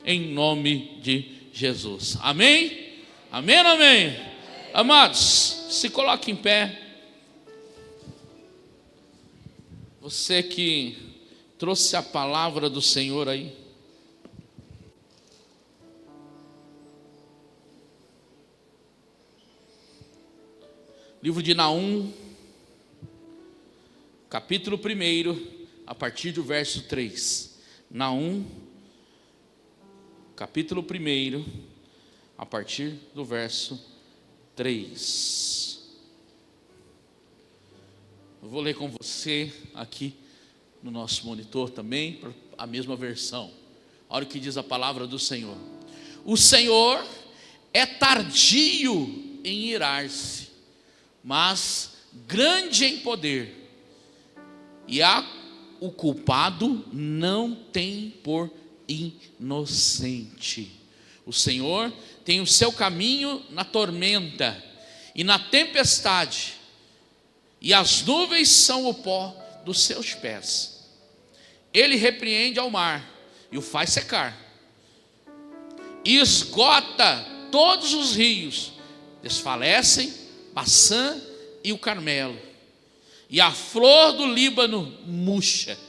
em nome de Jesus. Amém? Amém, amém. Amados, se coloque em pé. Você que trouxe a palavra do Senhor aí. Livro de Naum, capítulo 1, a partir do verso 3. Naum, capítulo 1, a partir do verso 3. Eu vou ler com você aqui no nosso monitor também, a mesma versão. Olha o que diz a palavra do Senhor. O Senhor é tardio em irar-se, mas grande em poder, e o culpado não tem por inocente. O Senhor tem o seu caminho na tormenta e na tempestade, e as nuvens são o pó dos seus pés. Ele repreende ao mar e o faz secar, e esgota todos os rios, desfalecem Baçã e o Carmelo, e a flor do Líbano murcha.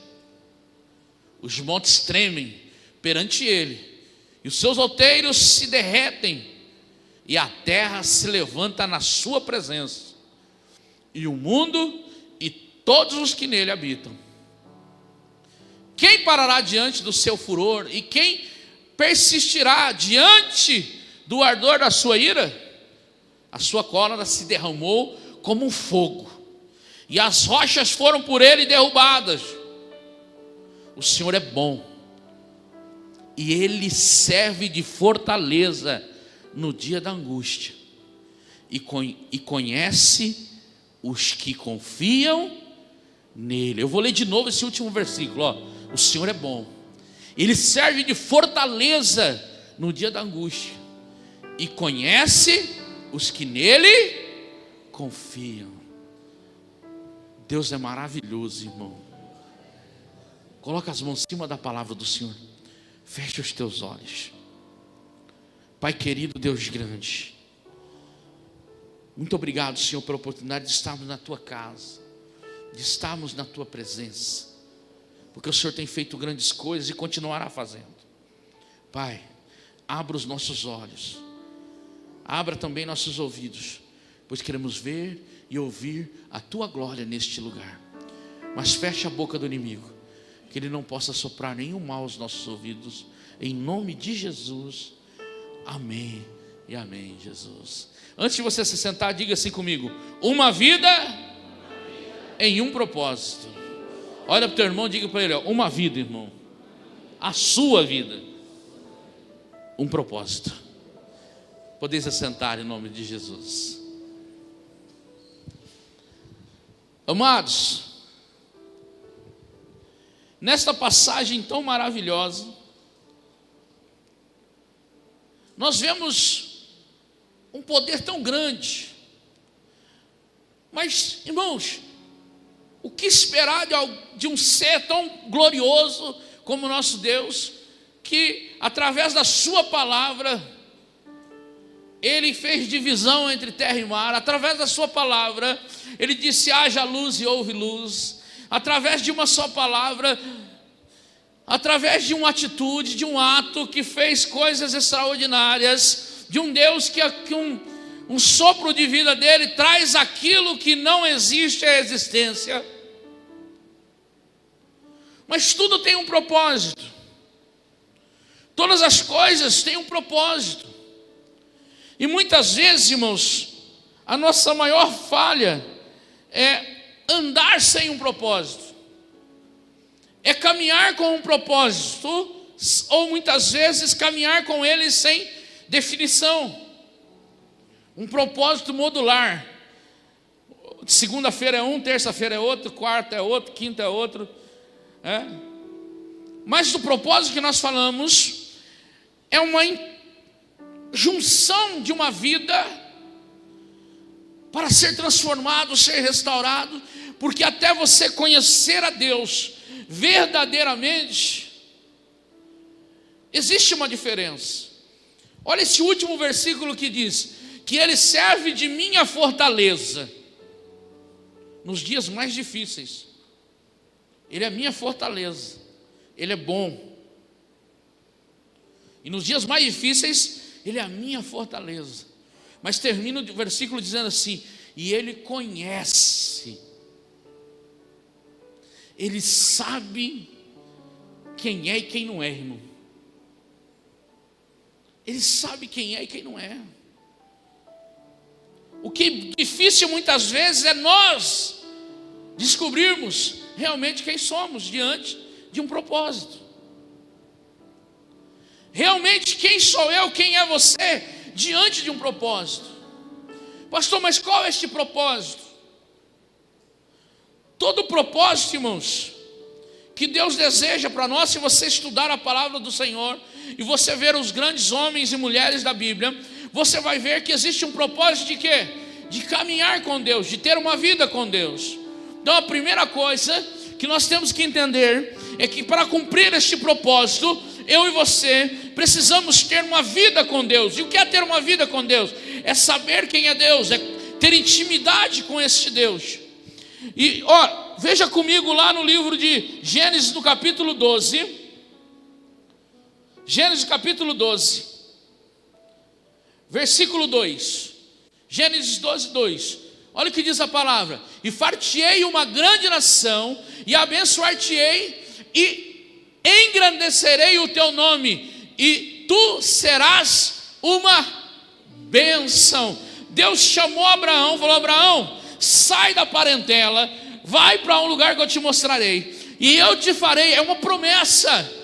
Os montes tremem perante ele, e os seus outeiros se derretem, e a terra se levanta na sua presença, e o mundo e todos os que nele habitam. Quem parará diante do seu furor, e quem persistirá diante do ardor da sua ira? A sua cólera se derramou como um fogo, e as rochas foram por ele derrubadas. O Senhor é bom, e ele serve de fortaleza no dia da angústia, e conhece os que confiam nele. Eu vou ler de novo esse último versículo, ó. O Senhor é bom, ele serve de fortaleza no dia da angústia, e conhece os que nele confiam. Deus é maravilhoso, irmão. Coloca as mãos em cima da palavra do Senhor. Fecha os teus olhos. Pai querido, Deus grande, muito obrigado, Senhor, pela oportunidade de estarmos na tua casa, de estarmos na tua presença, porque o Senhor tem feito grandes coisas e continuará fazendo. Pai, abra os nossos olhos, abra também nossos ouvidos, pois queremos ver e ouvir a tua glória neste lugar. Mas feche a boca do inimigo, que ele não possa soprar nenhum mal aos nossos ouvidos, em nome de Jesus. Amém e amém, Jesus. Antes de você se sentar, diga assim comigo: uma vida em um propósito. Olha para o teu irmão, diga para ele, ó, uma vida, irmão, a sua vida, um propósito. Podeis assentar em nome de Jesus. Amados, nesta passagem tão maravilhosa, nós vemos um poder tão grande. Mas, irmãos, o que esperar de um ser tão glorioso como o nosso Deus, que através da sua palavra ele fez divisão entre terra e mar? Através da sua palavra ele disse: haja luz e houve luz. Através de uma só palavra, através de uma atitude, de um ato que fez coisas extraordinárias, de um Deus que um sopro de vida dele traz aquilo que não existe à existência. Mas tudo tem um propósito, todas as coisas têm um propósito. E muitas vezes, irmãos, a nossa maior falha é andar sem um propósito, é caminhar com um propósito, ou muitas vezes caminhar com ele sem definição. Um propósito modular. Segunda-feira é um, terça-feira é outro, quarta é outro, quinta é outro. Mas o propósito que nós falamos é uma junção de uma vida para ser transformado, ser restaurado, porque até você conhecer a Deus verdadeiramente, Existe uma diferença. Olha esse último versículo que diz que Ele serve de minha fortaleza nos dias mais difíceis. Ele é minha fortaleza, Ele é bom. E nos dias mais difíceis, Ele é a minha fortaleza. Mas termina o versículo dizendo assim: e Ele conhece, Ele sabe quem é e quem não é, irmão. Ele sabe quem é e quem não é. O que é difícil muitas vezes é nós descobrirmos realmente quem somos diante de um propósito. Realmente quem sou eu, quem é você diante de um propósito. Pastor, mas qual é este propósito? Todo propósito, irmãos, que Deus deseja para nós, se você estudar a palavra do Senhor e você ver os grandes homens e mulheres da Bíblia, você vai ver que existe um propósito de quê? De caminhar com Deus, de ter uma vida com Deus. Então a primeira coisa que nós temos que entender é que para cumprir este propósito, eu e você precisamos ter uma vida com Deus. E o que é ter uma vida com Deus? É saber quem é Deus, é ter intimidade com este Deus. E veja comigo lá no livro de Gênesis, no capítulo 12. Gênesis capítulo 12, versículo 2. Gênesis 12, 2. Olha o que diz a palavra: e far-te-ei uma grande nação, e abençoar-te-ei, e engrandecerei o teu nome, e tu serás uma bênção. Deus chamou Abraão, falou: Abraão, sai da parentela, vai para um lugar que eu te mostrarei, e eu te farei. É uma promessa.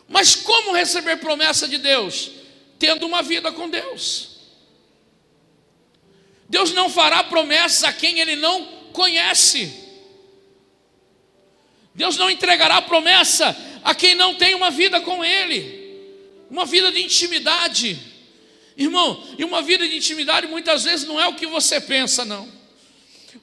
Mas como receber promessa de Deus? Tendo uma vida com Deus. Deus não fará promessas a quem Ele não conhece. Deus não entregará promessa a quem não tem uma vida com Ele, uma vida de intimidade. Irmão, e uma vida de intimidade muitas vezes não é o que você pensa, não.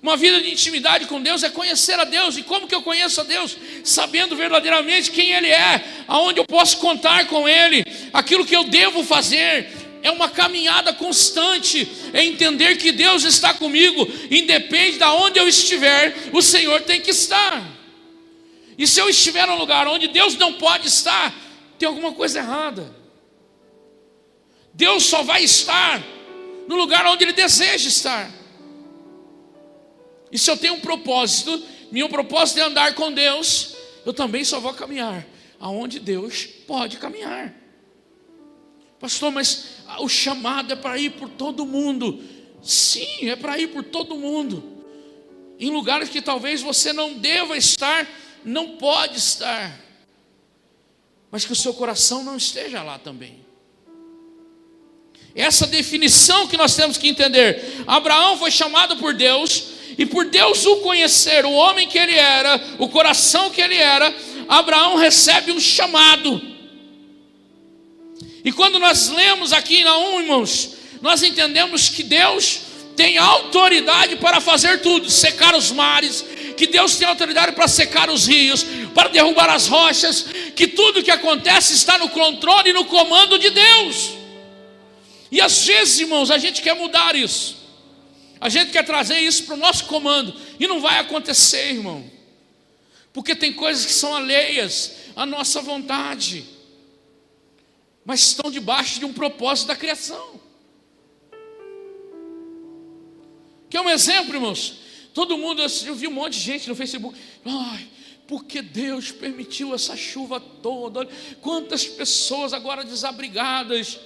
Uma vida de intimidade com Deus é conhecer a Deus. E como que eu conheço a Deus? Sabendo verdadeiramente quem Ele é, aonde eu posso contar com Ele, aquilo que eu devo fazer. É uma caminhada constante, é entender que Deus está comigo, independe de onde eu estiver, o Senhor tem que estar. E se eu estiver num lugar onde Deus não pode estar, tem alguma coisa errada. Deus só vai estar no lugar onde Ele deseja estar. E se eu tenho um propósito, meu propósito é andar com Deus, eu também só vou caminhar aonde Deus pode caminhar. Pastor, mas o chamado é para ir por todo mundo. Sim, é para ir por todo mundo. Em lugares que talvez você não deva estar, não pode estar, mas que o seu coração não esteja lá também. Essa definição que nós temos que entender. Abraão foi chamado por Deus, e por Deus o conhecer, o homem que ele era, o coração que ele era, Abraão recebe um chamado. E quando nós lemos aqui em Naum, irmãos, nós entendemos que Deus tem autoridade para fazer tudo, secar os mares, que Deus tem autoridade para secar os rios, para derrubar as rochas, que tudo que acontece está no controle e no comando de Deus. E às vezes, irmãos, a gente quer mudar isso. A gente quer trazer isso para o nosso comando, e não vai acontecer, irmão, porque tem coisas que são alheias à nossa vontade, mas estão debaixo de um propósito da criação. Quer um exemplo, irmãos? Todo mundo, eu vi um monte de gente no Facebook: ai, porque Deus permitiu essa chuva toda, olha, quantas pessoas agora desabrigadas.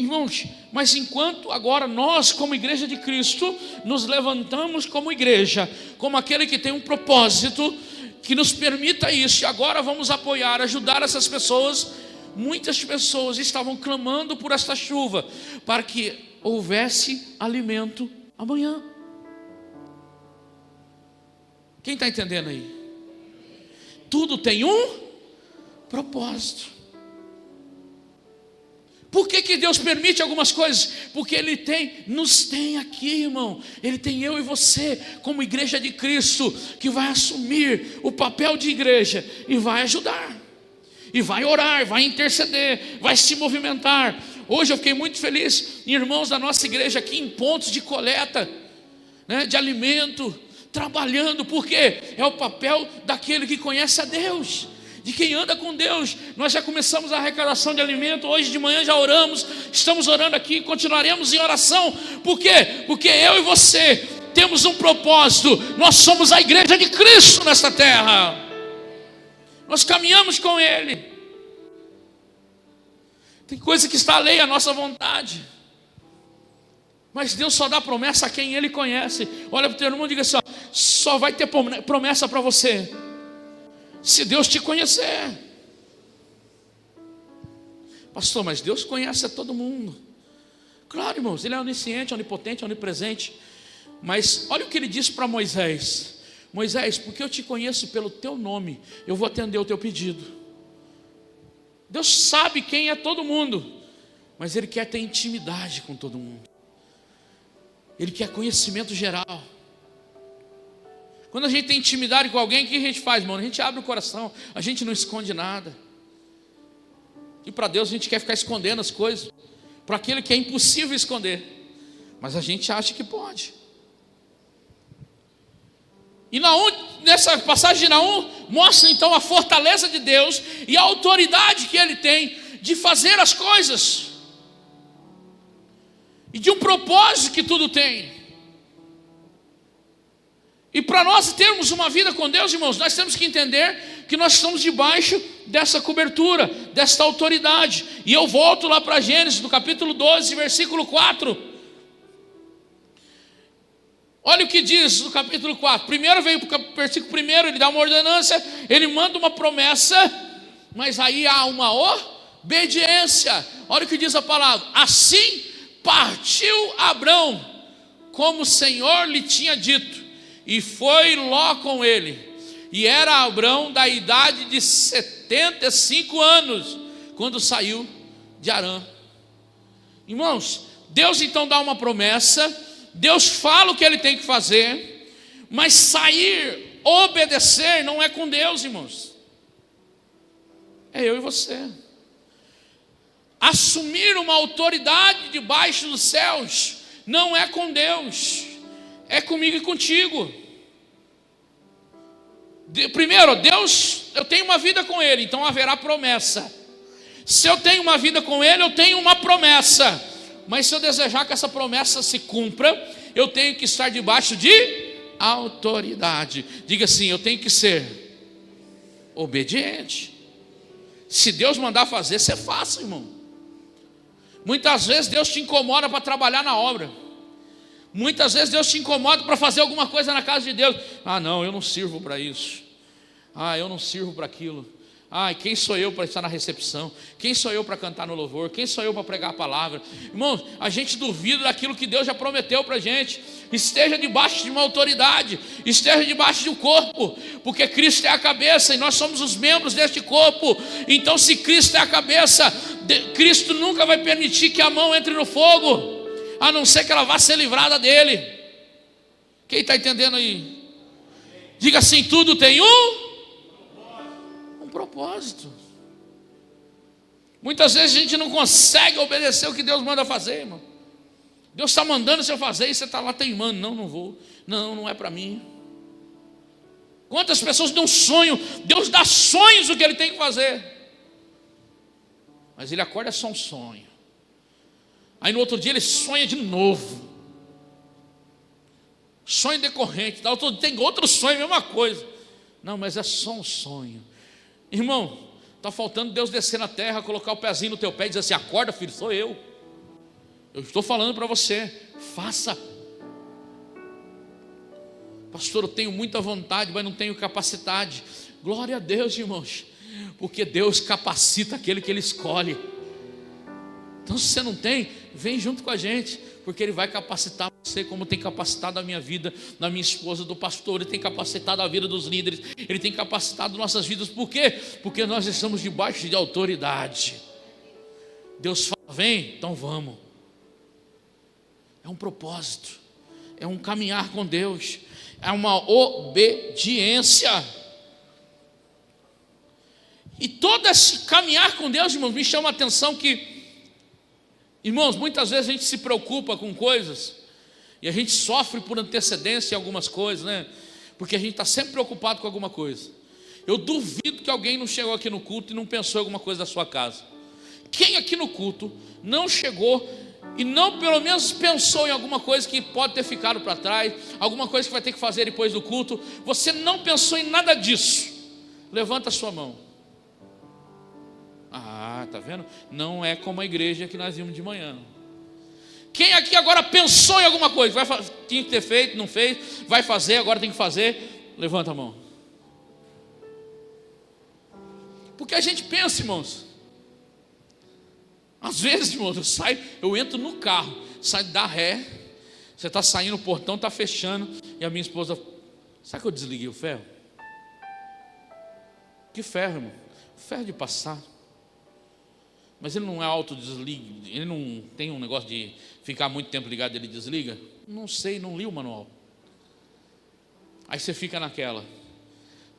Irmãos, mas enquanto agora nós, como igreja de Cristo, nos levantamos como igreja, como aquele que tem um propósito que nos permita isso, e agora vamos apoiar, ajudar essas pessoas. Muitas pessoas estavam clamando por esta chuva, para que houvesse alimento amanhã. Quem está entendendo aí? Tudo tem um propósito. Por que Deus permite algumas coisas? Porque Ele nos tem aqui, irmão. Ele tem eu e você, como igreja de Cristo, que vai assumir o papel de igreja e vai ajudar. E vai orar, vai interceder, vai se movimentar. Hoje eu fiquei muito feliz em irmãos da nossa igreja aqui em pontos de coleta, né, de alimento, trabalhando, porque é o papel daquele que conhece a Deus, de quem anda com Deus. Nós já começamos a arrecadação de alimento, hoje de manhã já oramos, estamos orando aqui, continuaremos em oração. Por quê? Porque eu e você temos um propósito, nós somos a igreja de Cristo nesta terra, nós caminhamos com Ele. Tem coisa que está alheia à nossa vontade, mas Deus só dá promessa a quem Ele conhece. Olha para o teu irmão e diga assim: ó, só vai ter promessa para você se Deus te conhecer. Pastor, mas Deus conhece a todo mundo. Claro, irmãos, Ele é onisciente, onipotente, onipresente. Mas olha o que Ele disse para Moisés: Moisés, porque eu te conheço pelo teu nome, eu vou atender o teu pedido. Deus sabe quem é todo mundo, mas Ele quer ter intimidade com todo mundo. Ele quer conhecimento geral. Quando a gente tem intimidade com alguém, o que a gente faz, mano? A gente abre o coração, a gente não esconde nada. E para Deus a gente quer ficar escondendo as coisas, para aquele que é impossível esconder, mas a gente acha que pode. E Naum, nessa passagem de Naum, mostra então a fortaleza de Deus e a autoridade que Ele tem de fazer as coisas, e de um propósito que tudo tem. E para nós termos uma vida com Deus, irmãos, nós temos que entender que nós estamos debaixo dessa cobertura, dessa autoridade. E eu volto lá para Gênesis, no capítulo 12, versículo 4. Olha o que diz no capítulo 4. Primeiro veio para o versículo 1, ele dá uma ordenança, ele manda uma promessa, mas aí há uma obediência. Olha o que diz a palavra: assim partiu Abrão, como o Senhor lhe tinha dito, e foi Ló com ele. E era Abrão da idade de 75 anos, quando saiu de Harã. Irmãos, Deus então dá uma promessa, Deus fala o que Ele tem que fazer, mas sair, obedecer, não é com Deus, irmãos. É eu e você. Assumir uma autoridade debaixo dos céus não é com Deus, é comigo e contigo. Primeiro, Deus, eu tenho uma vida com Ele, então haverá promessa. Se eu tenho uma vida com Ele, eu tenho uma promessa. Mas se eu desejar que essa promessa se cumpra, eu tenho que estar debaixo de autoridade. Diga assim: eu tenho que ser obediente. Se Deus mandar fazer, você faça, irmão. Muitas vezes Deus te incomoda para trabalhar na obra. Muitas vezes Deus te incomoda para fazer alguma coisa na casa de Deus. Ah, não, eu não sirvo para isso. Ah, eu não sirvo para aquilo. Ah, quem sou eu para estar na recepção? Quem sou eu para cantar no louvor? Quem sou eu para pregar a palavra? Irmãos, a gente duvida daquilo que Deus já prometeu para a gente. Esteja debaixo de uma autoridade, esteja debaixo de um corpo, porque Cristo é a cabeça e nós somos os membros deste corpo. Então, se Cristo é a cabeça, Cristo nunca vai permitir que a mão entre no fogo, a não ser que ela vá ser livrada dele. Quem está entendendo aí? Diga assim: tudo tem um propósito. Muitas vezes a gente não consegue obedecer o que Deus manda fazer, irmão. Deus está mandando você fazer e você está lá teimando: não, não vou, não é para mim. Quantas pessoas dão sonho, Deus dá sonhos do que Ele tem que fazer, mas Ele acorda, é só um sonho. Aí no outro dia Ele sonha de novo, sonho decorrente, tem outro sonho, mesma coisa. Não, mas é só um sonho. Irmão, está faltando Deus descer na terra, colocar o pezinho no teu pé e dizer assim: acorda, filho, sou eu. Eu estou falando para você, faça. Pastor, eu tenho muita vontade, mas não tenho capacidade. Glória a Deus, irmãos, porque Deus capacita aquele que Ele escolhe. Então, se você não tem, vem junto com a gente, porque Ele vai capacitar você, como tem capacitado a minha vida, da minha esposa, do pastor. Ele tem capacitado a vida dos líderes, Ele tem capacitado nossas vidas. Por quê? Porque nós estamos debaixo de autoridade. Deus fala: vem, então vamos. É um propósito, é um caminhar com Deus, é uma obediência. E todo esse caminhar com Deus, irmãos, me chama a atenção que, irmãos, muitas vezes a gente se preocupa com coisas e a gente sofre por antecedência em algumas coisas, né? Porque a gente está sempre preocupado com alguma coisa. Eu duvido que alguém não chegou aqui no culto e não pensou em alguma coisa da sua casa. Quem aqui no culto não chegou e não pelo menos pensou em alguma coisa que pode ter ficado para trás, alguma coisa que vai ter que fazer depois do culto? Você não pensou em nada disso? Levanta a sua mão. Ah, tá vendo? Não é como a igreja que nós vimos de manhã. Quem aqui agora pensou em alguma coisa? Tinha que ter feito, não fez, vai fazer, agora tem que fazer. Levanta a mão. Porque a gente pensa, irmãos. Às vezes, irmãos, eu entro no carro, saio da ré, você está saindo, o portão está fechando, e a minha esposa, sabe que eu desliguei o ferro? Que ferro, irmão? Ferro de passar. Mas ele não é autodesligue, ele não tem um negócio de ficar muito tempo ligado e ele desliga? Não sei, não li o manual. Aí você fica naquela,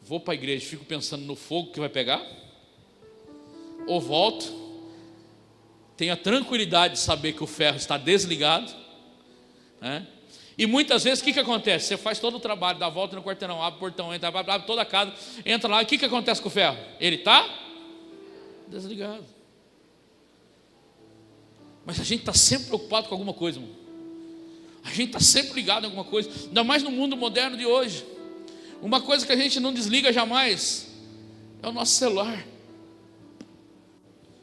vou para a igreja, fico pensando no fogo que vai pegar, ou volto, tenho a tranquilidade de saber que o ferro está desligado, né? E muitas vezes o que acontece? Você faz todo o trabalho, dá a volta no quarteirão, abre o portão, entra, abre toda a casa, entra lá, e o que acontece com o ferro? Ele está desligado. Mas a gente está sempre preocupado com alguma coisa, irmão. A gente está sempre ligado em alguma coisa, ainda mais no mundo moderno de hoje. Uma coisa que a gente não desliga jamais é o nosso celular.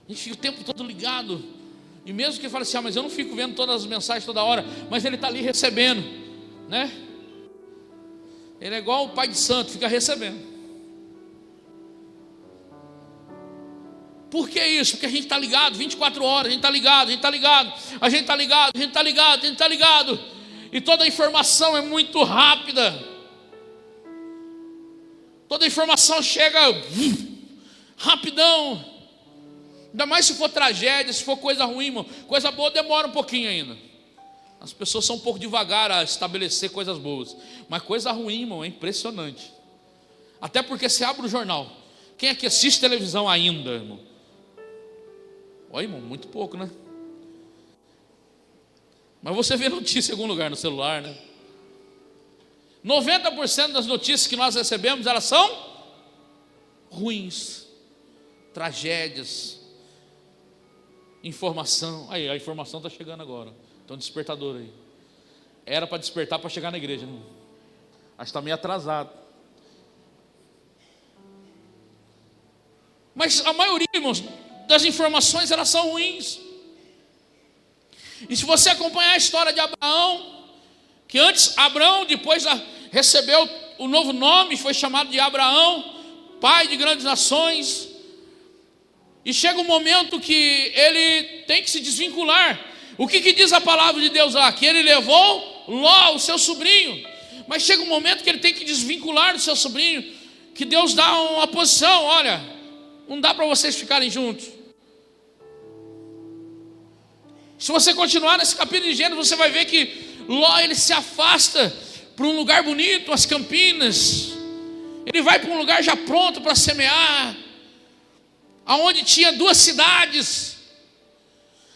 A gente fica o tempo todo ligado. E mesmo que fale assim, mas eu não fico vendo todas as mensagens toda hora, mas ele está ali recebendo, né? Ele é igual o pai de santo, fica recebendo. Por que isso? Porque a gente está ligado 24 horas, a gente está ligado, a gente está ligado, a gente está ligado, a gente está ligado, a gente está ligado. E toda a informação é muito rápida. Toda a informação chega rapidão. Ainda mais se for tragédia, se for coisa ruim, irmão. Coisa boa demora um pouquinho ainda. As pessoas são um pouco devagar a estabelecer coisas boas. Mas coisa ruim, irmão, é impressionante. Até porque você abre o jornal. Quem é que assiste televisão ainda, irmão? Olha, irmão, muito pouco, né? Mas você vê notícia em algum lugar no celular, né? 90% das notícias que nós recebemos, elas são ruins. Tragédias. Informação. Aí, a informação está chegando agora. Então, despertador aí. Era para despertar para chegar na igreja, né? Acho que está meio atrasado. Mas a maioria, irmãos, das informações, elas são ruins. E se você acompanhar a história de Abraão, que antes Abrão, depois recebeu o novo nome, foi chamado de Abraão, pai de grandes nações. E chega um momento que ele tem que se desvincular. O que diz a palavra de Deus lá? Que ele levou Ló, o seu sobrinho. Mas chega um momento que ele tem que desvincular do seu sobrinho, que Deus dá uma posição, olha, não dá para vocês ficarem juntos. Se você continuar nesse capítulo de Gênesis, você vai ver que Ló, ele se afasta para um lugar bonito, as Campinas. Ele vai para um lugar já pronto para semear, aonde tinha 2 cidades,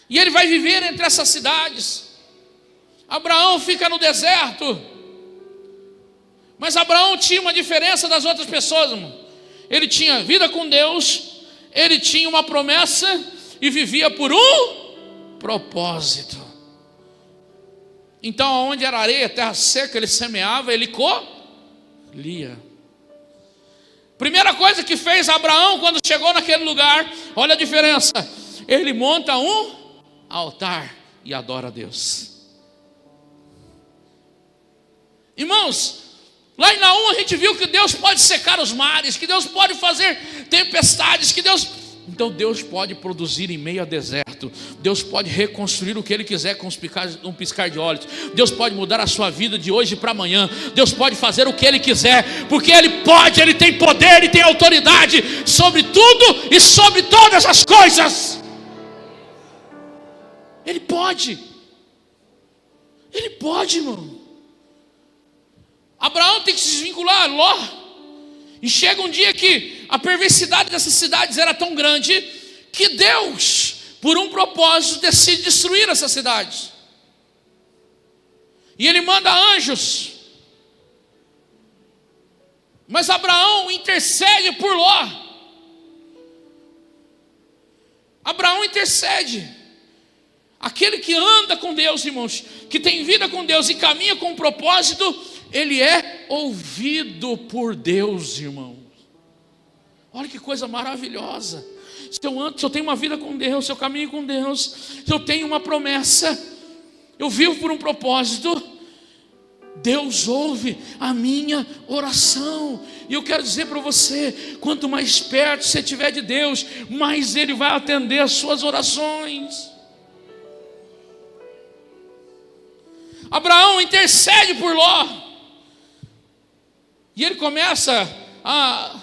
e ele vai viver entre essas cidades. Abraão fica no deserto, mas Abraão tinha uma diferença das outras pessoas, irmão. Ele tinha vida com Deus, ele tinha uma promessa e vivia por um propósito. Então, onde era areia, terra seca, ele semeava, ele colhia. Primeira coisa que fez Abraão quando chegou naquele lugar, olha a diferença, ele monta um altar e adora a Deus. Irmãos, lá em Naum a gente viu que Deus pode secar os mares, que Deus pode fazer tempestades, que Deus... Então Deus pode produzir em meio a deserto. Deus pode reconstruir o que Ele quiser com um piscar de olhos. Deus pode mudar a sua vida de hoje para amanhã. Deus pode fazer o que Ele quiser, porque Ele pode, Ele tem poder, Ele tem autoridade sobre tudo e sobre todas as coisas. Ele pode. Ele pode, irmão. Abraão tem que se desvincular, Ló. E chega um dia que a perversidade dessas cidades era tão grande que Deus, por um propósito, decide destruir essas cidades. E ele manda anjos. Mas Abraão intercede por Ló. Abraão intercede. Aquele que anda com Deus, irmãos, que tem vida com Deus e caminha com um propósito, ele é ouvido por Deus, irmãos. Olha que coisa maravilhosa. Se eu tenho uma vida com Deus, se eu caminho com Deus, se eu tenho uma promessa, eu vivo por um propósito, Deus ouve a minha oração. E eu quero dizer para você, quanto mais perto você estiver de Deus, mais Ele vai atender as suas orações. Abraão intercede por Ló. E ele começa a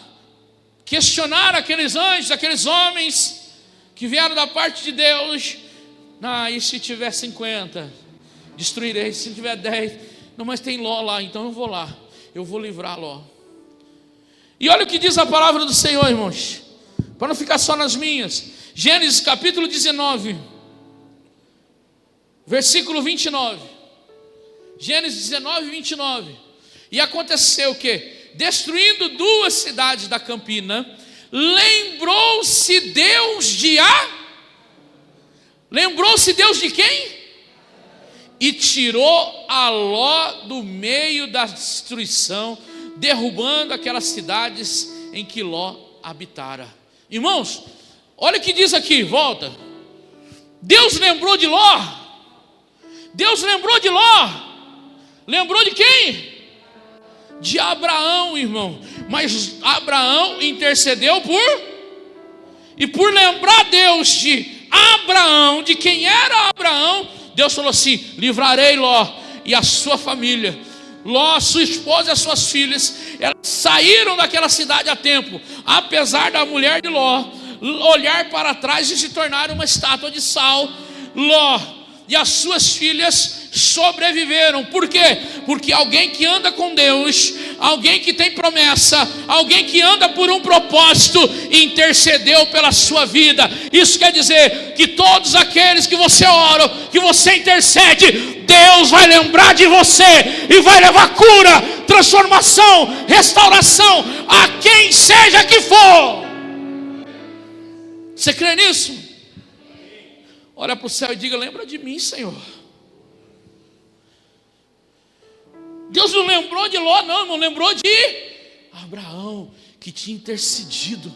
questionar aqueles anjos, aqueles homens que vieram da parte de Deus. E se tiver 50, destruirei. Se tiver 10, não, mas tem Ló lá, então eu vou lá. Eu vou livrar Ló. E olha o que diz a palavra do Senhor, irmãos, para não ficar só nas minhas. Gênesis capítulo 19, versículo 29. Gênesis 19, 29. E aconteceu que, destruindo 2 cidades da campina, lembrou-se Deus de Lembrou-se Deus de quem? E tirou a Ló do meio da destruição, derrubando aquelas cidades em que Ló habitara. Irmãos, olha o que diz aqui, volta. Deus lembrou de Ló. Deus lembrou de Ló. Lembrou de quem? De Abraão, irmão. Mas Abraão intercedeu por lembrar Deus de Abraão, de quem era Abraão, Deus falou assim: livrarei Ló e a sua família. Ló, sua esposa e as suas filhas, elas saíram daquela cidade a tempo, apesar da mulher de Ló olhar para trás e se tornar uma estátua de sal. Ló e as suas filhas sobreviveram. Por quê? Porque alguém que anda com Deus, alguém que tem promessa, alguém que anda por um propósito, intercedeu pela sua vida. Isso quer dizer que todos aqueles que você ora, que você intercede, Deus vai lembrar de você e vai levar cura, transformação, restauração a quem seja que for. Você crê nisso? Olha para o céu e diga: lembra de mim, Senhor. Deus não lembrou de Ló, não lembrou de Abraão, que tinha intercedido.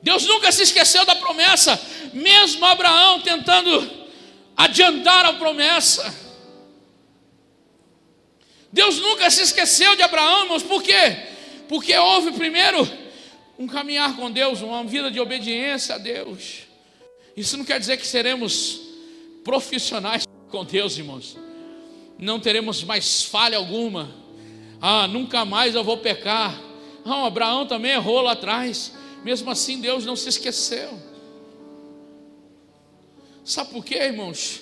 Deus nunca se esqueceu da promessa, mesmo Abraão tentando adiantar a promessa. Deus nunca se esqueceu de Abraão, irmãos. Por quê? Porque houve primeiro um caminhar com Deus, uma vida de obediência a Deus. Isso não quer dizer que seremos profissionais com Deus, irmãos. Não teremos mais falha alguma. Nunca mais eu vou pecar. Abraão também errou lá atrás. Mesmo assim, Deus não se esqueceu. Sabe por quê, irmãos?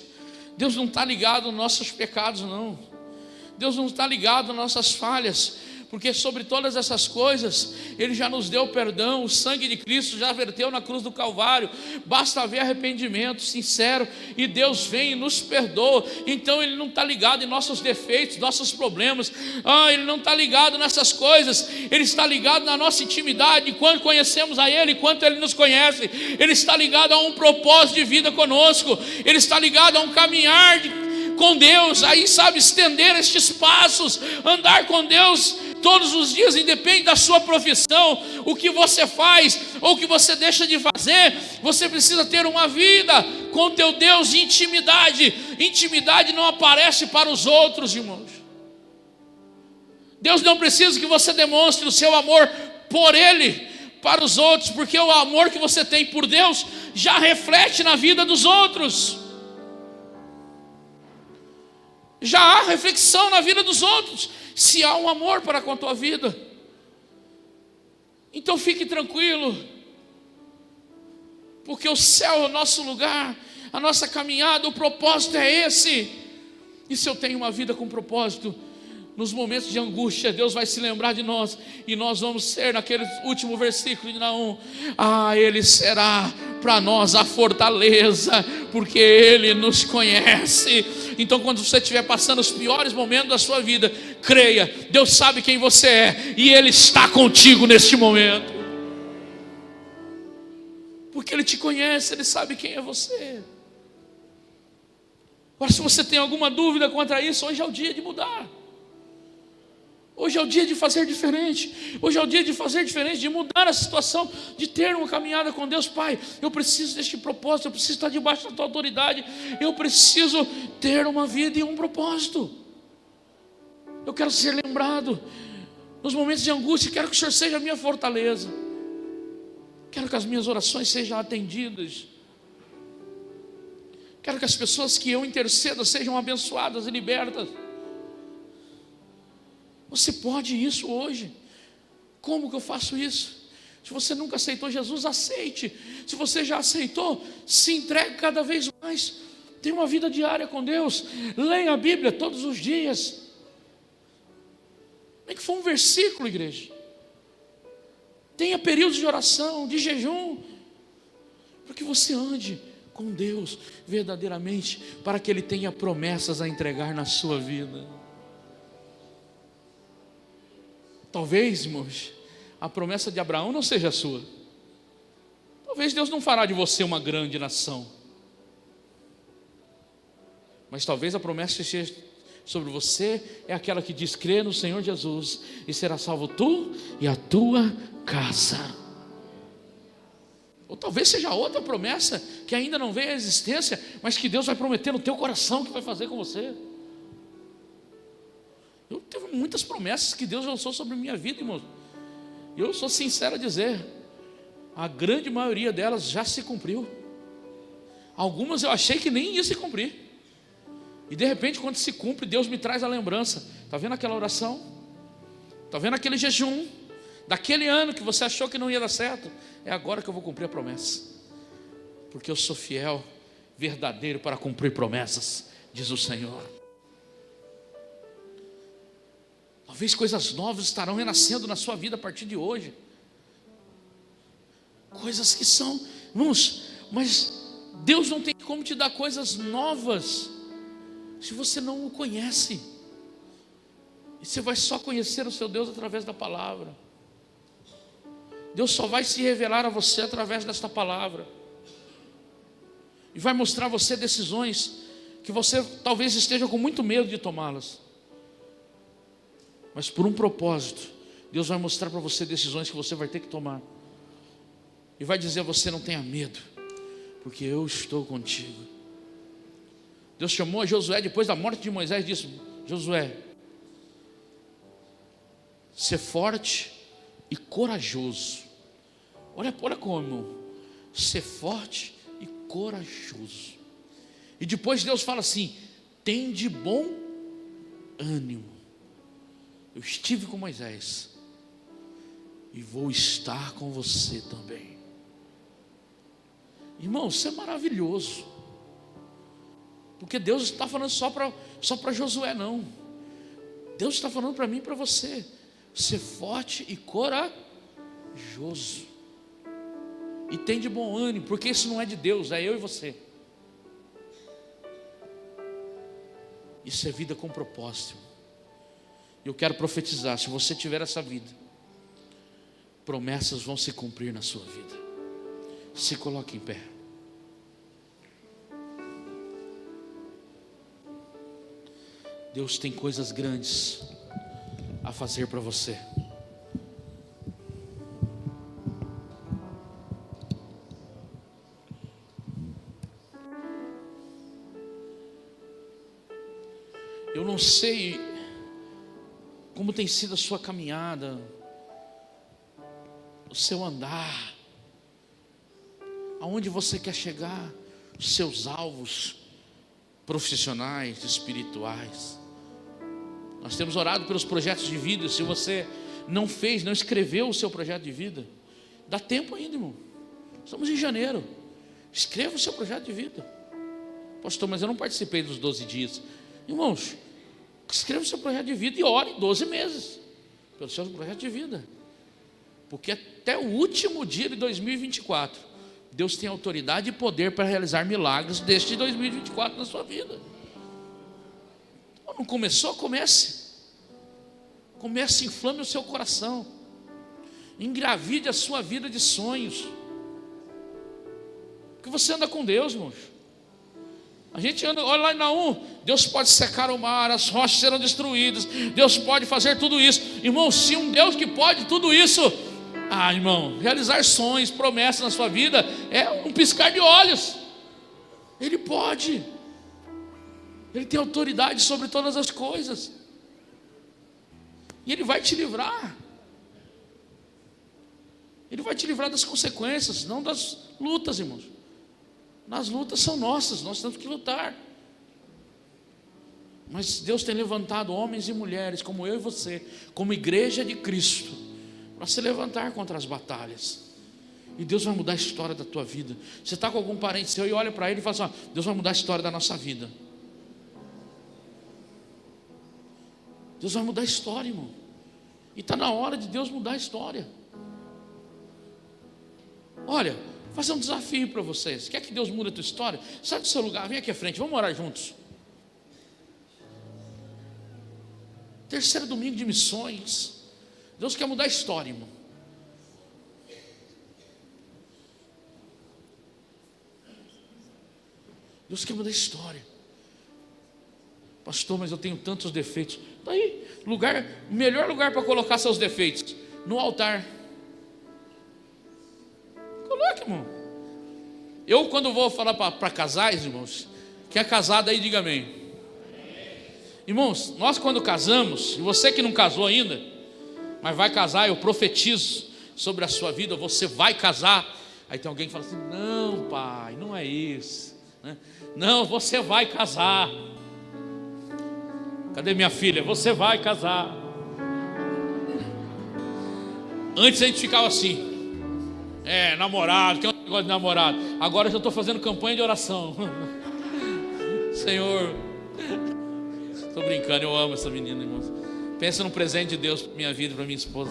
Deus não está ligado nos nossos pecados, não. Deus não está ligado nas nossas falhas, porque sobre todas essas coisas Ele já nos deu perdão. O sangue de Cristo já verteu na cruz do Calvário. Basta haver arrependimento sincero e Deus vem e nos perdoa. Então Ele não está ligado em nossos defeitos, nossos problemas. Ele não está ligado nessas coisas. Ele está ligado na nossa intimidade, quando conhecemos a Ele, quanto Ele nos conhece. Ele está ligado a um propósito de vida conosco. Ele está ligado a um caminhar com Deus. Aí, sabe, estender estes passos, andar com Deus todos os dias, independe da sua profissão, o que você faz ou o que você deixa de fazer. Você precisa ter uma vida com teu Deus de intimidade. Intimidade não aparece para os outros, irmãos. Deus não precisa que você demonstre o seu amor por Ele para os outros, porque o amor que você tem por Deus já reflete na vida dos outros. Já há reflexão na vida dos outros, se há um amor para com a tua vida. Então fique tranquilo, porque o céu é o nosso lugar, a nossa caminhada, o propósito é esse. E se eu tenho uma vida com propósito, nos momentos de angústia, Deus vai se lembrar de nós, e nós vamos ser, naquele último versículo de Naum, Ele será para nós a fortaleza, porque Ele nos conhece. Então, quando você estiver passando os piores momentos da sua vida, creia, Deus sabe quem você é, e Ele está contigo neste momento, porque Ele te conhece, Ele sabe quem é você. Agora, se você tem alguma dúvida contra isso, hoje é o dia de mudar. Hoje é o dia de fazer diferente. Hoje é o dia de fazer diferente, de mudar a situação, de ter uma caminhada com Deus. Pai, eu preciso deste propósito, eu preciso estar debaixo da tua autoridade, eu preciso ter uma vida e um propósito. Eu quero ser lembrado nos momentos de angústia, quero que o Senhor seja a minha fortaleza. Quero que as minhas orações sejam atendidas. Quero que as pessoas que eu intercedo sejam abençoadas e libertas. Você pode isso hoje. Como que eu faço isso? Se você nunca aceitou Jesus, aceite. Se você já aceitou, se entregue cada vez mais. Tenha uma vida diária com Deus. Leia a Bíblia todos os dias. Nem que for um versículo, igreja. Tenha períodos de oração, de jejum, para que você ande com Deus verdadeiramente, para que Ele tenha promessas a entregar na sua vida. Talvez, irmãos, a promessa de Abraão não seja a sua. Talvez Deus não fará de você uma grande nação, mas talvez a promessa que esteja sobre você é aquela que diz: crê no Senhor Jesus e será salvo tu e a tua casa. Ou talvez seja outra promessa que ainda não veio à existência, mas que Deus vai prometer no teu coração que vai fazer com você. Eu tive muitas promessas que Deus lançou sobre a minha vida, irmão. Eu sou sincero a dizer, a grande maioria delas já se cumpriu. Algumas eu achei que nem ia se cumprir, e de repente, quando se cumpre, Deus me traz a lembrança. Está vendo aquela oração? Está vendo aquele jejum daquele ano que você achou que não ia dar certo? É agora que eu vou cumprir a promessa, porque eu sou fiel, verdadeiro para cumprir promessas, diz o Senhor. Talvez coisas novas estarão renascendo na sua vida a partir de hoje. Coisas que são, irmãos, mas Deus não tem como te dar coisas novas se você não o conhece. E você vai só conhecer o seu Deus através da palavra. Deus só vai se revelar a você através desta palavra. E vai mostrar a você decisões que você talvez esteja com muito medo de tomá-las. Mas por um propósito, Deus vai mostrar para você decisões que você vai ter que tomar. E vai dizer a você: não tenha medo, porque eu estou contigo. Deus chamou a Josué depois da morte de Moisés e disse: Josué, ser forte e corajoso. Olha como, irmão. Ser forte e corajoso. E depois Deus fala assim: tem de bom ânimo. Eu estive com Moisés e vou estar com você também. Irmão, isso é maravilhoso, porque Deus está falando só para Josué, não. Deus está falando para mim e para você: ser forte e corajoso, e tem de bom ânimo, porque isso não é de Deus, é eu e você. Isso é vida com propósito. Eu quero profetizar: se você tiver essa vida, promessas vão se cumprir na sua vida. Se coloque em pé. Deus tem coisas grandes a fazer para você. Eu não sei como tem sido a sua caminhada, o seu andar, aonde você quer chegar, os seus alvos profissionais, espirituais. Nós temos orado pelos projetos de vida. Se você não fez, não escreveu o seu projeto de vida, dá tempo ainda, irmão. Estamos em janeiro. Escreva o seu projeto de vida. Pastor, mas eu não participei dos 12 dias. Irmãos, Escreva o seu projeto de vida e ore 12 meses pelo seu projeto de vida. Porque até o último dia de 2024, Deus tem autoridade e poder para realizar milagres deste 2024 na sua vida. Não começou? Comece. Comece, inflame o seu coração. Engravide a sua vida de sonhos. Porque você anda com Deus, irmãos. A gente anda, olha lá em Naum, Deus pode secar o mar, as rochas serão destruídas, Deus pode fazer tudo isso. Irmão, se um Deus que pode tudo isso, irmão, realizar sonhos, promessas na sua vida é um piscar de olhos. Ele pode. Ele tem autoridade sobre todas as coisas. E Ele vai te livrar. Ele vai te livrar das consequências, não das lutas, irmãos. Nas lutas são nossas, nós temos que lutar. Mas Deus tem levantado homens e mulheres como eu e você, como igreja de Cristo, para se levantar contra as batalhas. E Deus vai mudar a história da tua vida. Você está com algum parente seu e olha para ele e fala assim: Deus vai mudar a história da nossa vida. Deus vai mudar a história, irmão. E está na hora de Deus mudar a história. Olha, vou fazer um desafio para vocês. Quer que Deus mude a tua história? Sai do seu lugar, vem aqui à frente, vamos orar juntos. Terceiro domingo de missões. Deus quer mudar a história, irmão. Deus quer mudar a história. Pastor, mas eu tenho tantos defeitos. Daí, o melhor lugar para colocar seus defeitos, no altar. Coloque, irmão. Eu, quando vou falar para casais, irmãos, quem é casado aí, diga amém. Irmãos, nós quando casamos, e você que não casou ainda, mas vai casar, eu profetizo sobre a sua vida, você vai casar. Aí tem alguém que fala assim: não, pai, não é isso, né? Não, você vai casar. Cadê minha filha? Você vai casar. Antes a gente ficava assim: namorado, que é um negócio de namorado. Agora eu já estou fazendo campanha de oração. Senhor, estou brincando, eu amo essa menina, irmãos. Pensa num presente de Deus para minha vida, para minha esposa.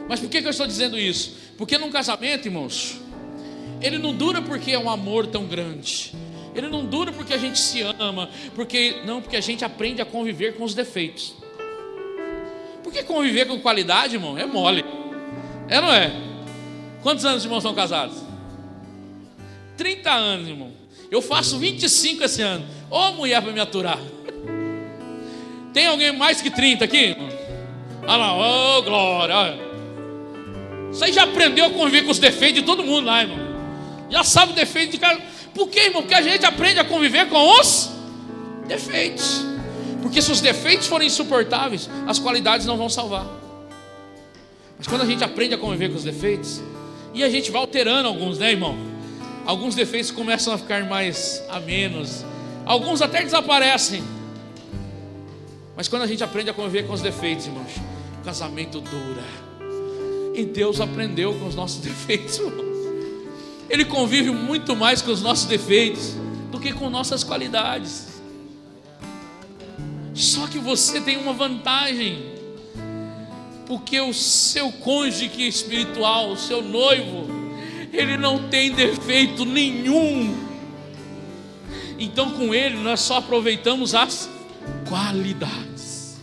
Mas por que eu estou dizendo isso? Porque num casamento, irmãos, ele não dura porque é um amor tão grande. Ele não dura porque a gente se ama, porque a gente aprende a conviver com os defeitos. Porque conviver com qualidade, irmão, é mole. É, não é? Quantos anos os irmãos são casados? 30 anos, irmão. Eu faço 25 esse ano. Ô mulher para me aturar. Tem alguém mais que 30 aqui? Olha lá, ô glória. Olha. Você já aprendeu a conviver com os defeitos de todo mundo lá, irmão. Já sabe o defeito de cada. Por quê, irmão? Porque a gente aprende a conviver com os defeitos. Porque se os defeitos forem insuportáveis, as qualidades não vão salvar. Mas quando a gente aprende a conviver com os defeitos, e a gente vai alterando alguns, né, irmão? Alguns defeitos começam a ficar mais a menos. Alguns até desaparecem. Mas quando a gente aprende a conviver com os defeitos, irmãos, o casamento dura. E Deus aprendeu com os nossos defeitos, irmão. Ele convive muito mais com os nossos defeitos do que com nossas qualidades. Só que você tem uma vantagem, porque o seu cônjuge espiritual, o seu noivo, ele não tem defeito nenhum. Então com ele nós só aproveitamos as qualidades.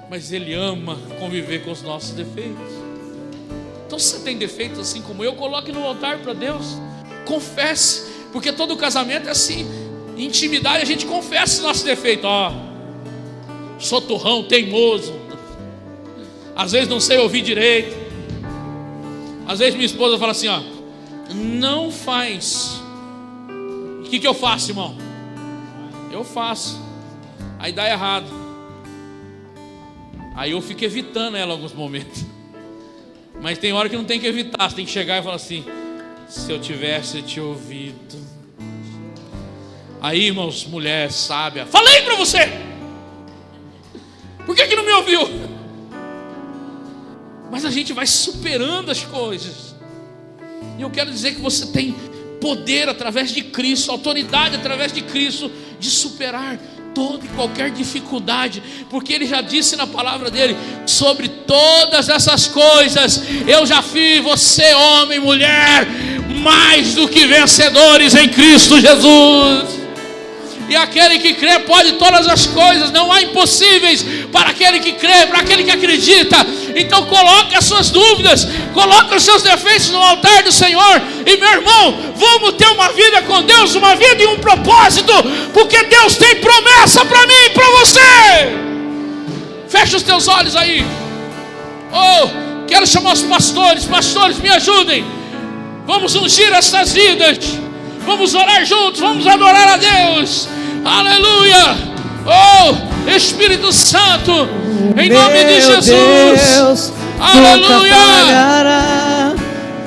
Mas ele ama conviver com os nossos defeitos. Então se você tem defeitos assim como eu, coloque no altar para Deus. Confesse, porque todo casamento é assim. Em intimidade a gente confessa o nosso defeito. Sou turrão, teimoso. Às vezes não sei ouvir direito. Às vezes minha esposa fala assim: não faz. O que eu faço, irmão? Eu faço. Aí dá errado. Aí eu fico evitando ela em alguns momentos. Mas tem hora que não tem que evitar. Você tem que chegar e falar assim: se eu tivesse te ouvido. Aí, irmãos, mulher sábia, falei para você. Por que não me ouviu? Mas a gente vai superando as coisas. E eu quero dizer que você tem poder através de Cristo, autoridade através de Cristo, de superar toda e qualquer dificuldade, porque Ele já disse na palavra dEle: sobre todas essas coisas eu já fiz você, homem e mulher, mais do que vencedores em Cristo Jesus. E aquele que crê pode todas as coisas, não há impossíveis para aquele que crê, para aquele que acredita. Então coloque as suas dúvidas, coloque os seus defeitos no altar do Senhor. E meu irmão, vamos ter uma vida com Deus, uma vida e um propósito, porque Deus tem promessa para mim e para você. Fecha os teus olhos aí. Oh, quero chamar os pastores. Pastores, me ajudem. Vamos ungir essas vidas. Vamos orar juntos, vamos adorar a Deus. Aleluia. Oh, Espírito Santo, em nome de Jesus. Deus, aleluia. Falhará.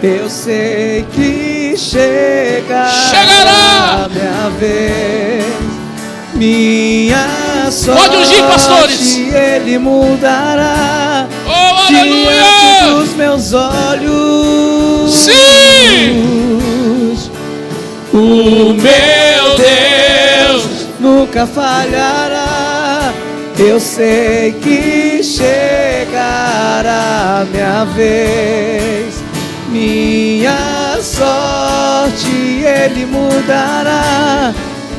Eu sei que chegará a minha vez. Minha sorte pode ungir, pastores. Ele mudará. Oh, aleluia. Diante dos meus olhos. Sim. O meu Deus nunca falhará. Eu sei que chegará a minha vez. Minha sorte Ele mudará.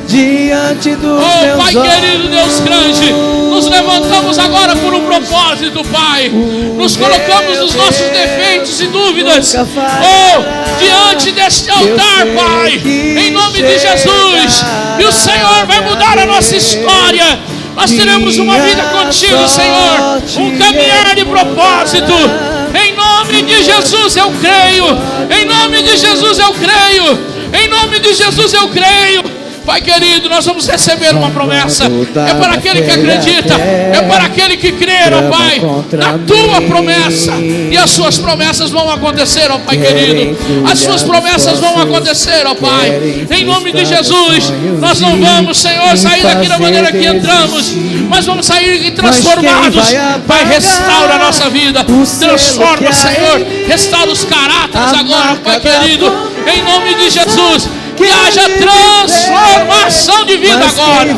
Diante dos meus Pai olhos. querido, Deus grande, nos levantamos agora por um propósito, Pai. Nos colocamos nos nossos defeitos e dúvidas, diante deste altar, Pai, em nome de Jesus. E o Senhor vai mudar a nossa história. Nós teremos uma vida contigo, Senhor, um caminhar de propósito. Em nome de Jesus eu creio. Em nome de Jesus eu creio. Em nome de Jesus eu creio. Pai querido, nós vamos receber uma promessa. É para aquele que acredita, é para aquele que crê, ó Pai, na tua promessa. E as suas promessas vão acontecer, ó Pai querido. As suas promessas vão acontecer, ó Pai. Em nome de Jesus, nós não vamos, Senhor, sair daqui da maneira que entramos, mas vamos sair transformados. Pai, restaura a nossa vida. Transforma, Senhor. Restaura os caráteres agora, Pai querido. Em nome de Jesus. Que haja transformação de vida agora. Em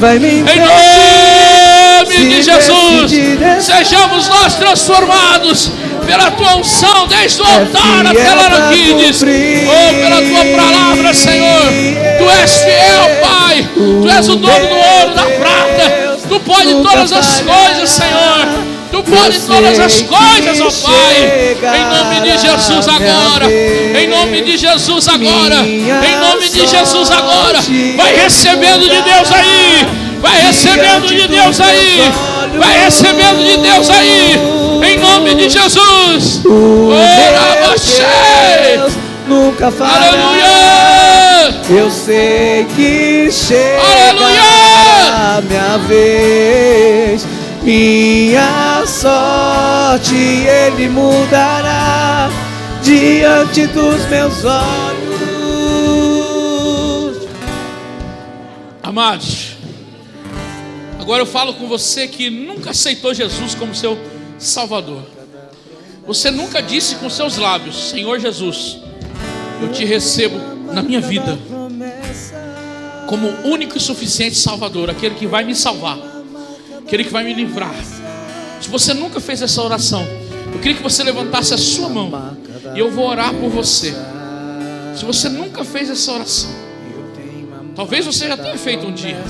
nome de Jesus. Sejamos nós transformados pela tua unção, desde o altar até lá no Kids. Oh, pela tua palavra, Senhor. Tu és fiel, Pai. Tu és o dono do ouro, da prata. Tu pode todas as coisas, Senhor. Tu pode todas as coisas, ó Pai. Em nome de Jesus agora. Em nome de Jesus agora. Em nome de Jesus agora. Vai recebendo de Deus aí. Vai recebendo de Deus aí. Vai recebendo de Deus aí. Em nome de Jesus. Ora você. Nunca falhará. Aleluia. Eu sei que chegará a minha vez. Minha sorte Ele mudará diante dos meus olhos. Amados, agora eu falo com você que nunca aceitou Jesus como seu Salvador. Você nunca disse com seus lábios: Senhor Jesus, eu te recebo na minha vida como único e suficiente Salvador, aquele que vai me salvar, aquele que vai me livrar. Se você nunca fez essa oração, eu queria que você levantasse a sua mão e eu vou orar por você. Se você nunca fez essa oração, talvez você já tenha feito um dia,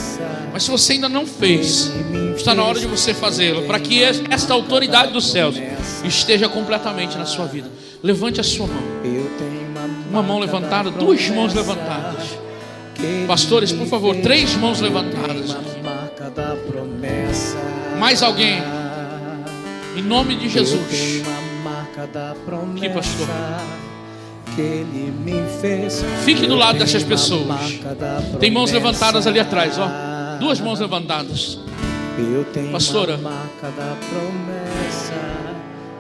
mas se você ainda não fez, está na hora de você fazê-la, para que esta autoridade dos céus esteja completamente na sua vida. Levante a sua mão. Uma mão levantada, duas mãos levantadas. Pastores, por favor, 3 mãos levantadas. Mais alguém? Em nome de Jesus. Aqui, pastor. Fique do lado dessas pessoas. Tem mãos levantadas ali atrás, ó. 2 mãos levantadas. Pastora,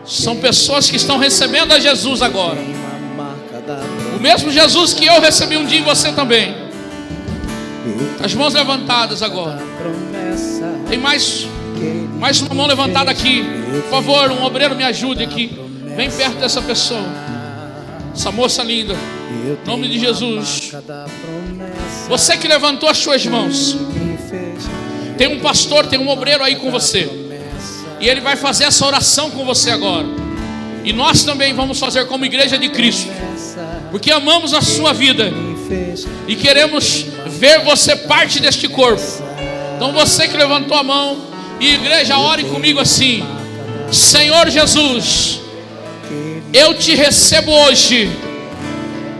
são pessoas que estão recebendo a Jesus agora. O mesmo Jesus que eu recebi um dia em você também. As mãos levantadas agora. Tem mais uma mão levantada aqui. Por favor, um obreiro me ajude aqui. Vem perto dessa pessoa. Essa moça linda, em nome de Jesus. Você que levantou as suas mãos, tem um pastor, tem um obreiro aí com você, e ele vai fazer essa oração com você agora. E nós também vamos fazer como igreja de Cristo, porque amamos a sua vida e queremos ver você parte deste corpo. Então você que levantou a mão, e igreja, ore comigo assim: Senhor Jesus, eu te recebo hoje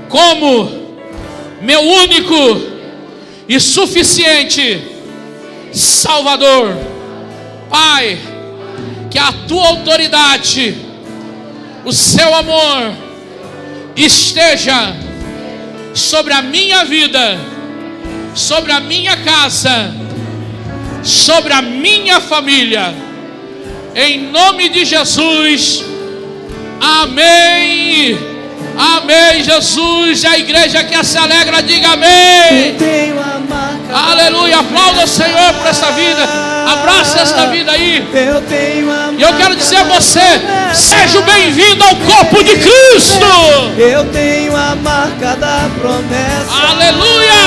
como meu único e suficiente Salvador. Pai, que a tua autoridade, o seu amor esteja sobre a minha vida, sobre a minha casa, sobre a minha família, em nome de Jesus. Amém. Amém, Jesus. A igreja que se alegra, diga amém. Aleluia. Aplauda o Senhor por essa vida. Abraça esta vida aí. E eu quero dizer a você: seja bem-vindo ao corpo de Cristo. Eu tenho a marca da promessa. Aleluia.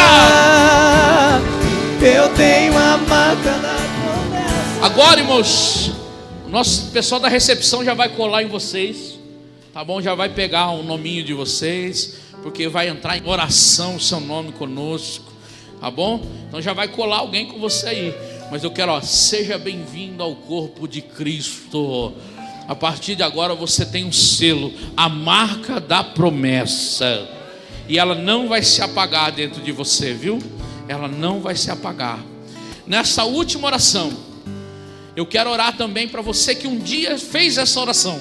Eu tenho a marca da promessa. Agora, irmãos, o nosso pessoal da recepção já vai colar em vocês, tá bom? Já vai pegar o nominho de vocês, porque vai entrar em oração o seu nome conosco, tá bom? Então já vai colar alguém com você aí. Mas eu quero, seja bem-vindo ao corpo de Cristo. A partir de agora você tem um selo, a marca da promessa, e ela não vai se apagar dentro de você, viu? Ela não vai se apagar. Nessa última oração, eu quero orar também para você que um dia fez essa oração,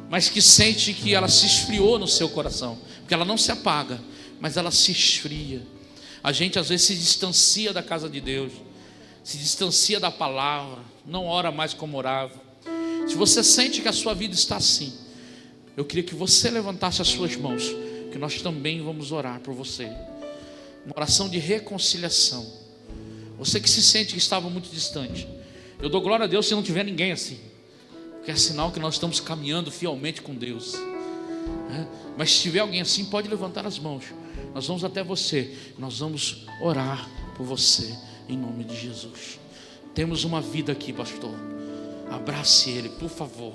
mas que sente que ela se esfriou no seu coração, porque ela não se apaga, mas ela se esfria. A gente às vezes se distancia da casa de Deus, se distancia da palavra, não ora mais como orava. Se você sente que a sua vida está assim, eu queria que você levantasse as suas mãos, que nós também vamos orar por você. Uma oração de reconciliação. Você que se sente que estava muito distante, eu dou glória a Deus se não tiver ninguém assim, porque é sinal que nós estamos caminhando fielmente com Deus, né? Mas se tiver alguém assim, pode levantar as mãos. Nós vamos até você, nós vamos orar por você, em nome de Jesus. Temos uma vida aqui, pastor. Abrace ele, por favor.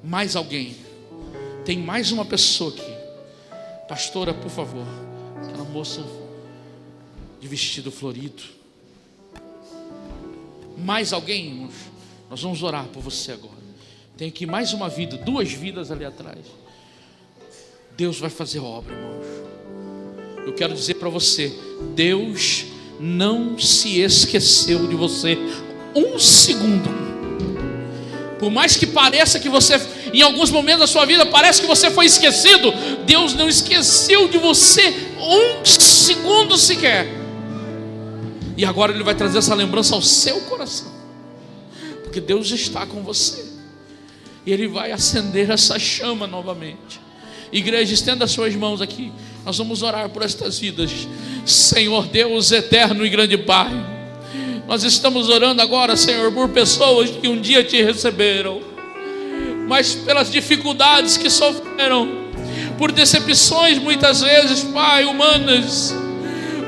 Mais alguém? Tem mais uma pessoa aqui. Pastora, por favor. Aquela moça de vestido florido. Mais alguém, irmãos? Nós vamos orar por você agora. Tem aqui mais uma vida, 2 vidas ali atrás. Deus vai fazer obra, irmãos. Eu quero dizer para você: Deus não se esqueceu de você um segundo. Por mais que pareça que você, em alguns momentos da sua vida, parece que você foi esquecido, Deus não esqueceu de você um segundo sequer. E agora Ele vai trazer essa lembrança ao seu coração, porque Deus está com você, e Ele vai acender essa chama novamente. Igreja, estenda as suas mãos aqui. Nós vamos orar por estas vidas. Senhor Deus eterno e grande Pai, nós estamos orando agora, Senhor, por pessoas que um dia te receberam, mas pelas dificuldades que sofreram, por decepções muitas vezes, Pai, humanas,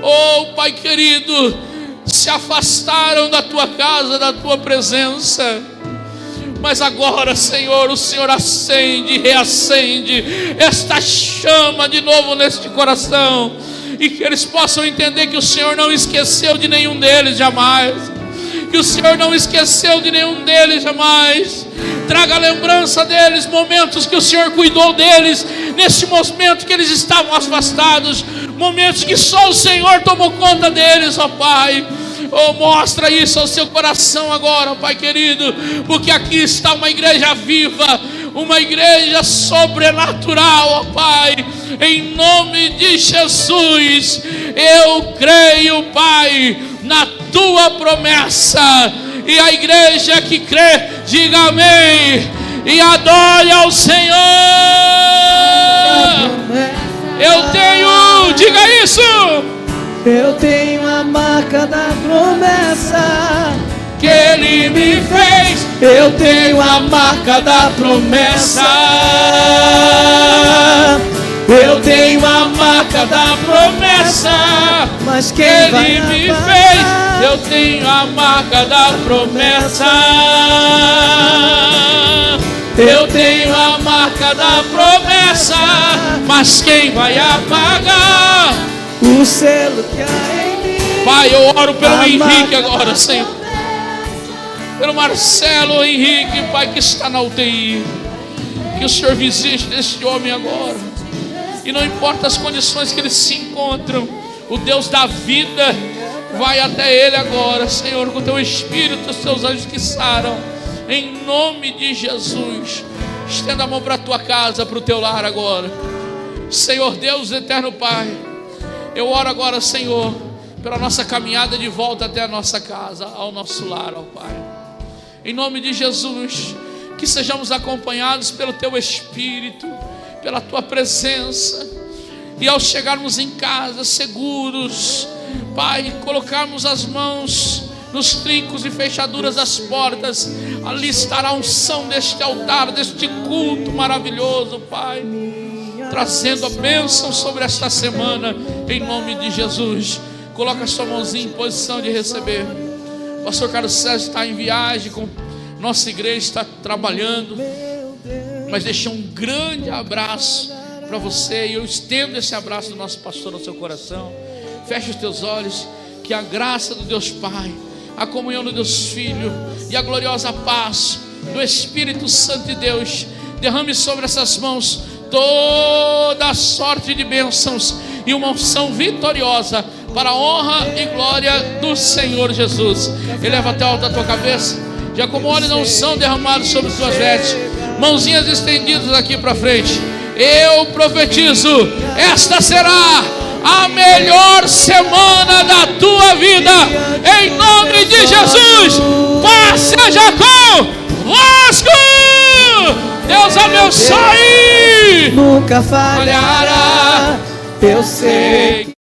oh Pai querido, se afastaram da tua casa, da tua presença. Mas agora, Senhor, o Senhor acende e reacende esta chama de novo neste coração, e que eles possam entender que o Senhor não esqueceu de nenhum deles jamais, que o Senhor não esqueceu de nenhum deles jamais. Traga a lembrança deles, momentos que o Senhor cuidou deles, nesse momento que eles estavam afastados, momentos que só o Senhor tomou conta deles, ó Pai. Oh, mostra isso ao seu coração agora, Pai querido, porque aqui está uma igreja viva, uma igreja sobrenatural, ó Pai, em nome de Jesus. Eu creio, Pai, na tua promessa, e a igreja que crê, diga amém e adore ao Senhor. Eu tenho, diga isso. Eu tenho a marca da promessa que Ele me fez. fez. Eu tenho a marca da promessa. Eu tenho a marca da promessa. Mas quem Ele me fez. Eu tenho a marca da promessa. Eu tenho a marca da promessa. Mas quem vai apagar o selo que há em mim? Pai, eu oro pelo Henrique agora, Senhor. Pelo Marcelo Henrique, Pai, que está na UTI. Que o Senhor visite este homem agora. E não importa as condições que eles se encontram, o Deus da vida vai até ele agora, Senhor, com o teu Espírito, os teus anjos que saram. Em nome de Jesus, estenda a mão para a tua casa, para o teu lar agora. Senhor Deus eterno Pai, eu oro agora, Senhor, pela nossa caminhada de volta até a nossa casa, ao nosso lar, ó Pai. Em nome de Jesus, que sejamos acompanhados pelo teu Espírito, pela tua presença, e ao chegarmos em casa seguros, Pai, colocarmos as mãos nos trincos e fechaduras das portas, ali estará a unção deste altar, deste culto maravilhoso, Pai, trazendo a bênção sobre esta semana, em nome de Jesus. Coloca a sua mãozinha em posição de receber. O pastor Carlos César está em viagem, com nossa igreja está trabalhando, mas deixei um grande abraço para você, e eu estendo esse abraço do nosso pastor no seu coração. Feche os teus olhos, que a graça do Deus Pai, a comunhão do Deus Filho e a gloriosa paz do Espírito Santo de Deus derrame sobre essas mãos toda a sorte de bênçãos e uma unção vitoriosa para a honra e glória do Senhor Jesus. Eleva até o alto da tua cabeça, já como óleo da unção derramado sobre as tuas vestes, mãozinhas estendidas aqui para frente. Eu profetizo, esta será a melhor semana da tua vida, em nome de Jesus. Paz seja convosco. Deus abençoe. Nunca falhará. Eu sei.